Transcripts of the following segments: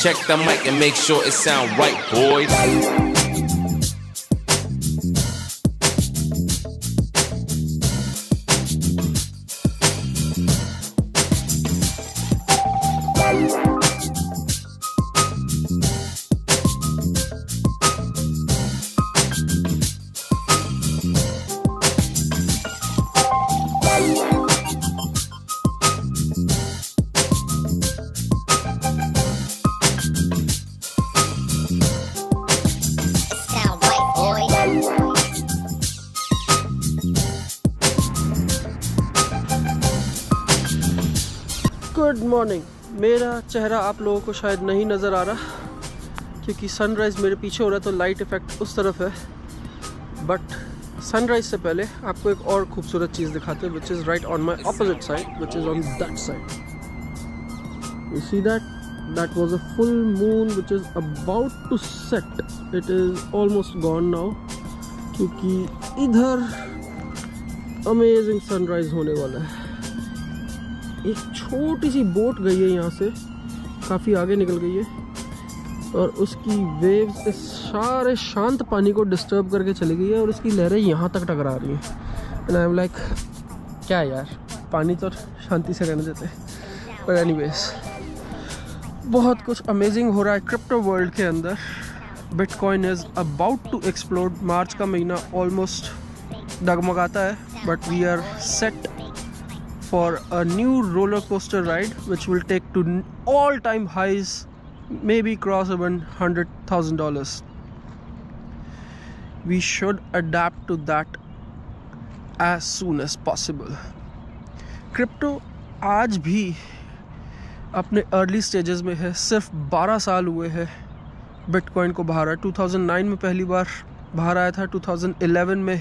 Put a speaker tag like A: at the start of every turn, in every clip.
A: Check the mic and make sure it sound right, boys.
B: Good morning. मेरा चेहरा आप लोगों को शायद नहीं नज़र आ रहा क्योंकि सनराइज़ मेरे पीछे हो रहा है, तो लाइट इफ़ेक्ट उस तरफ है। बट सनराइज़ से पहले आपको एक और खूबसूरत चीज़ दिखाते हैं, which is right on my opposite side, which is on that side. You see that was a full moon which is about to set. It is almost gone now क्योंकि इधर अमेजिंग सनराइज़ होने वाला है। एक छोटी सी boat गई है यहाँ से, काफ़ी आगे निकल गई है, और उसकी वेव्स इस सारे शांत पानी को डिस्टर्ब करके चली गई है और उसकी लहरें यहाँ तक टकरा रही हैं। एंड आई एम लाइक, क्या यार, पानी तो शांति से रहने देते हैं। पर एनीवेज, बहुत कुछ अमेजिंग हो रहा है क्रिप्टो वर्ल्ड के अंदर। Bitcoin is about to explode. March का महीना ऑलमोस्ट डगमगाता है, but we are set for a new roller coaster ride which will take to all-time highs, maybe cross even $100,000. We should adapt to that as soon as possible. Crypto आज भी अपने early stages में है। सिर्फ 12 साल हुए हैं bitcoin को बाहर आया। 2009 में पहली बार बाहर आया था, 2011 में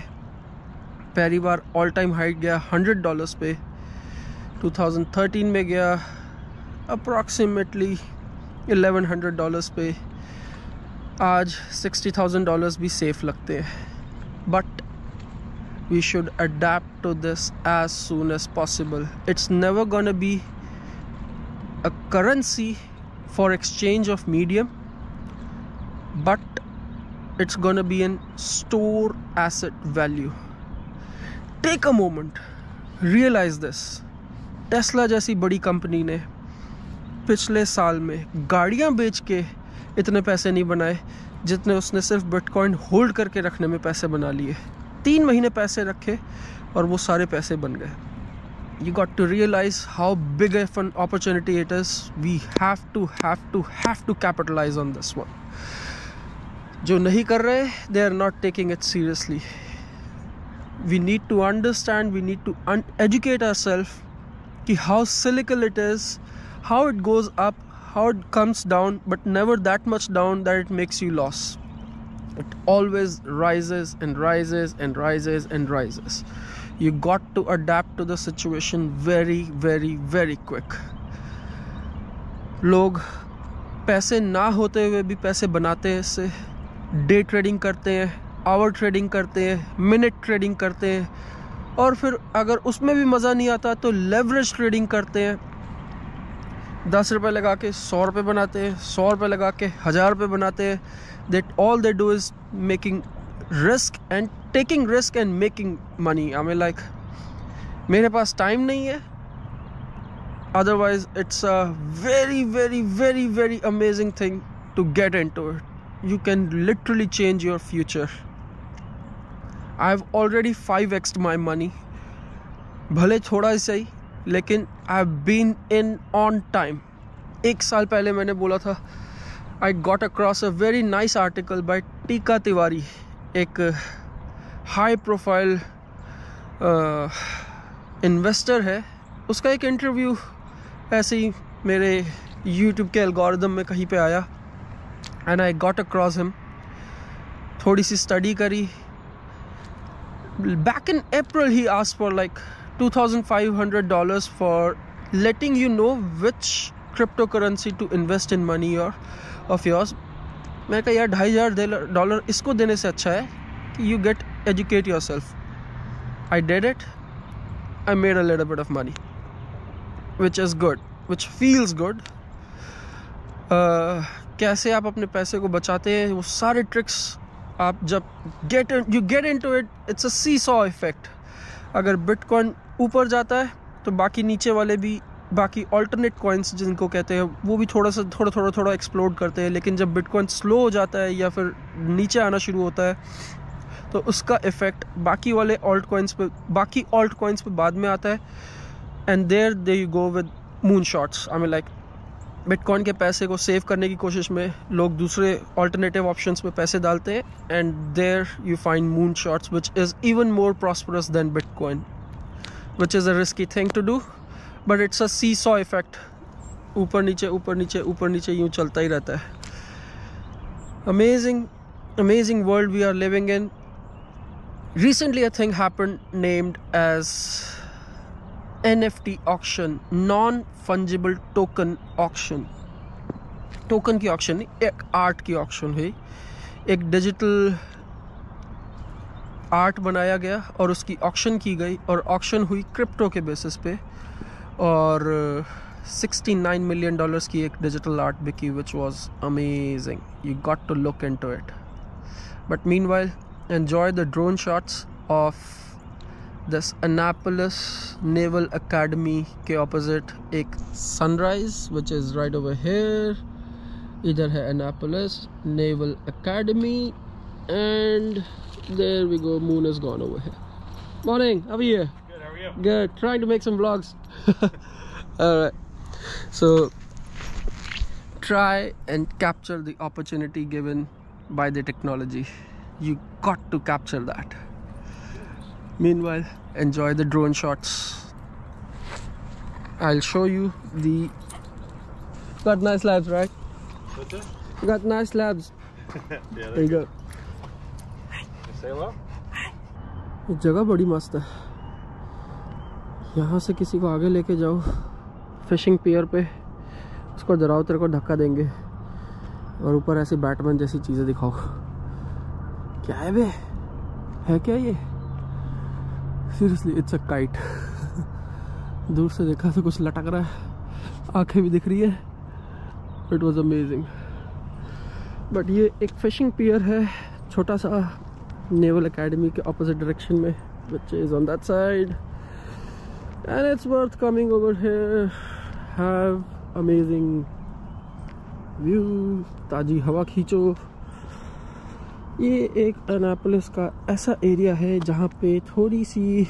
B: पहली बार ऑल टाइम हाई गया $100 पे, 2013 में गया अप्रॉक्सीमेटली $1100 पे। आज $60,000 भी सेफ लगते हैं। But we should adapt to this as soon as possible. It's never gonna be a currency for exchange of medium, but it's gonna be an store asset value. Take a moment, realise this. Tesla जैसी बड़ी company ने पिछले साल में गाड़ियां बेच के इतने पैसे नहीं बनाए जितने उसने सिर्फ बिटकॉइन होल्ड करके रखने में पैसे बना लिए। 3 महीने पैसे रखे और वो सारे पैसे बन गए। You got to realise how big of an opportunity it is. We have to capitalise on this one. जो नहीं कर रहे, they are not taking it seriously. We need to understand, we need to educate ourselves कि how cyclical it is, how it goes up, how it comes down, but never that much down that it makes you lose. It always rises and rises and rises and rises. You got to adapt to the situation very, very, very quick. लोग पैसे ना होते हुए भी पैसे बनाते हैं इससे। डे ट्रेडिंग करते हैं, आवर ट्रेडिंग करते हैं, मिनट ट्रेडिंग करते हैं, और फिर अगर उसमें भी मज़ा नहीं आता तो लेवरेज ट्रेडिंग करते हैं। 10 रुपये लगा के 100 रुपये बनाते हैं, 100 रुपये लगा के 1000 रुपये बनाते हैं। That all they do is making risk and taking risk and making money. I mean like, मेरे पास टाइम नहीं है, otherwise it's a very very very very amazing thing to get into it. You can literally change your future. I've already 5x'd my money. भले थोड़ा ही सही, लेकिन I've been in on time. 1 साल पहले मैंने बोला था, I got across a very nice article by टीका तिवारी, एक हाई प्रोफाइल इन्वेस्टर है। उसका एक इंटरव्यू ऐसे ही मेरे YouTube के एल्गोरिदम में कहीं पे आया, and I got across him. थोड़ी सी स्टडी करी। Back in April, he asked for like $2,500 for letting you know which cryptocurrency to invest in money of yours. मैं कहा यार $2,500 इसको देने से अच्छा है कि you get educate yourself. I did it. I made a little bit of money, which is good, which feels good. कैसे आप अपने पैसे को बचाते हैं, वो सारे ट्रिक्स आप जब you get into it, it's a seesaw effect. अगर बिटकॉइन ऊपर जाता है तो बाकी नीचे वाले भी, बाकी ऑल्टरनेट कॉइन्स जिनको कहते हैं, वो भी थोड़ा एक्सप्लोड करते हैं। लेकिन जब बिटकॉइन स्लो हो जाता है या फिर नीचे आना शुरू होता है तो उसका इफेक्ट बाकी वाले ऑल्ट कॉइन्स पे बाद में आता है। And there you go with moon shots. I mean like bitcoin के पैसे को सेव करने की कोशिश में लोग दूसरे ऑल्टरनेटिव ऑप्शंस में पैसे डालते हैं, and there you find moon shots which is even more prosperous than bitcoin, which is a risky thing to do, but it's a seesaw effect. ऊपर नीचे यूँ चलता ही रहता है। amazing world we are living in. Recently a thing happened named as NFT auction, non-fungible token auction. Token की auction नहीं, एक art की ऑक्शन हुई। एक डिजिटल आर्ट बनाया गया और उसकी ऑक्शन की गई, और ऑक्शन हुई क्रिप्टो के बेसिस पे, और $69 million की एक डिजिटल आर्ट बिकी, which was amazing. You got to look into it. But meanwhile enjoy the drone shots of this Annapolis Naval Academy के opposite एक sunrise which is right over here. इधर है Annapolis Naval Academy and there we go. Moon is gone over here. Morning, how are you?
C: Good, how are you?
B: Good, trying to make some vlogs. Alright, so try and capture the opportunity given by the technology. You got to capture that. Meanwhile, enjoy the drone shots. I'll show you the... Got nice labs, right?
C: What's it?
B: Got nice labs.
C: Yeah,
B: There you go.
C: Say hello?
B: ये जगह बड़ी मस्त है। यहाँ से किसी को आगे लेके जाओ फिशिंग पियर पे, उसको डराओ, तेरे को धक्का देंगे, और ऊपर ऐसी बैटमैन जैसी चीज़ें दिखाओ। क्या है बे? है क्या ये? Seriously it's a kite. दूर से देखा तो कुछ लटक रहा है, आंखें भी दिख रही है। It was amazing. बट ये एक फिशिंग पियर है छोटा सा, नेवल एकेडमी के ऑपोजिट डायरेक्शन में, which is on that side, and it's worth coming over here, have amazing view, ताज़ी हवा खींचो। ये एक एनापोलिस का ऐसा एरिया है जहाँ पे थोड़ी सी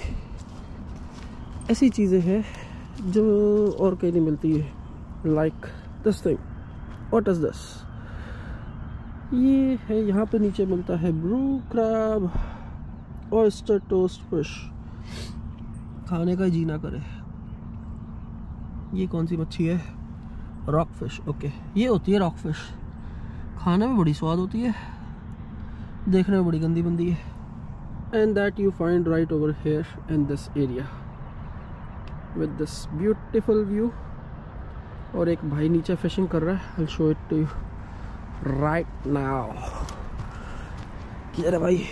B: ऐसी चीज़ें हैं जो और कहीं नहीं मिलती है। Like this thing, what is this? ये है, यहाँ पे नीचे मिलता है blue crab, oyster toast fish. खाने का जी ना करे। ये कौन सी मच्छी है? Rock fish. ओके, ये होती है रॉक फिश। खाने में बड़ी स्वाद होती है, देखने में बड़ी गंदी बनती है। And that you find right over here in this area with this beautiful view. और एक भाई नीचे फिशिंग कर रहा है। I will show it to you right now. किधर है भाई?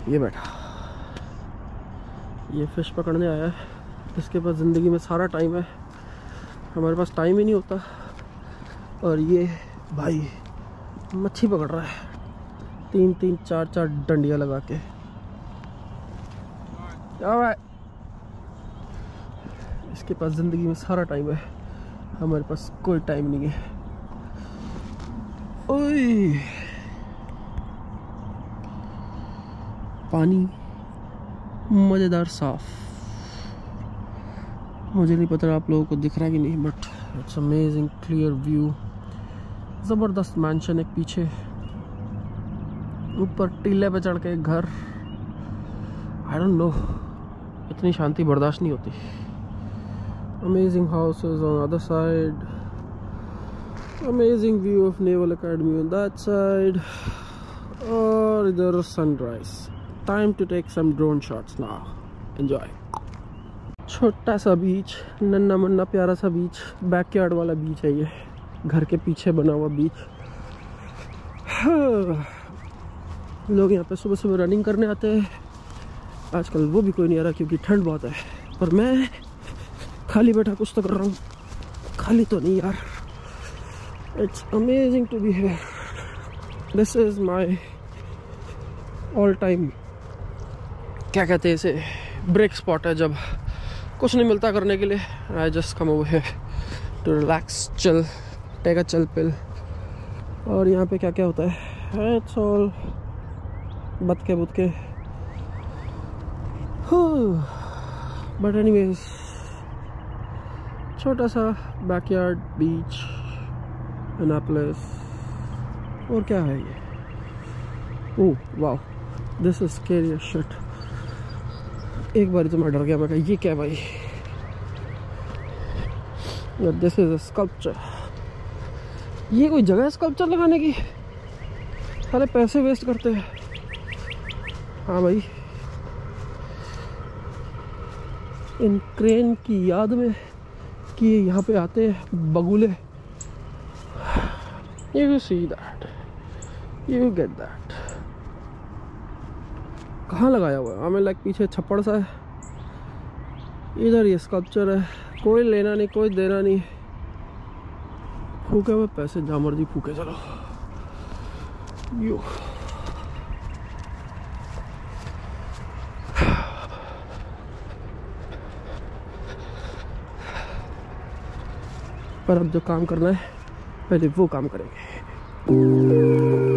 B: ये बैठा, ये फिश पकड़ने आया है। इसके पास ज़िंदगी में सारा टाइम है, हमारे पास टाइम ही नहीं होता। और ये भाई मच्छी पकड़ रहा है, 3-3, 4-4 डंडियाँ लगा के। Alright. इसके पास ज़िंदगी में सारा टाइम है, हमारे पास कोई टाइम नहीं है। ओए, पानी मज़ेदार साफ। मुझे नहीं पता आप लोगों को दिख रहा है कि नहीं, but it's amazing clear view. ज़बरदस्त मैंशन एक पीछे, ऊपर टीले पे चढ़ के घर। आई डोंट नो, इतनी शांति बर्दाश्त नहीं होती। Amazing houses on other side, amazing view of naval academy on that side, और इधर sunrise. Time to take some drone shots now. Enjoy. छोटा सा बीच, नन्ना मुन्ना प्यारा सा बीच, बैकयार्ड वाला बीच है ये, घर के पीछे बना हुआ बीच। लोग यहाँ पे सुबह सुबह रनिंग करने आते हैं। आजकल वो भी कोई नहीं आ रहा क्योंकि ठंड बहुत है। पर मैं खाली बैठा कुछ तो कर रहा हूँ। खाली तो नहीं यार। It's amazing to be here. This is my all time, क्या कहते हैं इसे, ब्रेक स्पॉट है। जब कुछ नहीं मिलता करने के लिए, I just come over here to relax, chill, take a chill pill. और यहाँ पे क्या क्या होता है, इट्स ऑल बतके बुतके। बट एनीवेज, छोटा सा बैकयार्ड बीच एनापोलिस। और क्या है ये, oh wow, this is scary as shit. एक बार तो मैं डर गया, मैं कहा ये क्या भाई। This is a sculpture. ये कोई जगह है स्कल्पचर लगाने की? सारे पैसे वेस्ट करते हैं। हाँ भाई, इन क्रेन की याद में कि यहाँ पे आते हैं बगुले। You see that, you get that। कहाँ लगाया हुआ है? हमें लाइक पीछे छप्पड़ सा है, इधर ये स्कल्पचर है। कोई लेना नहीं, कोई देना नहीं। फूके हुए पैसे, जहाँ मर्जी फूके चलो। यो पर अब जो काम करना है, पहले वो काम करेंगे।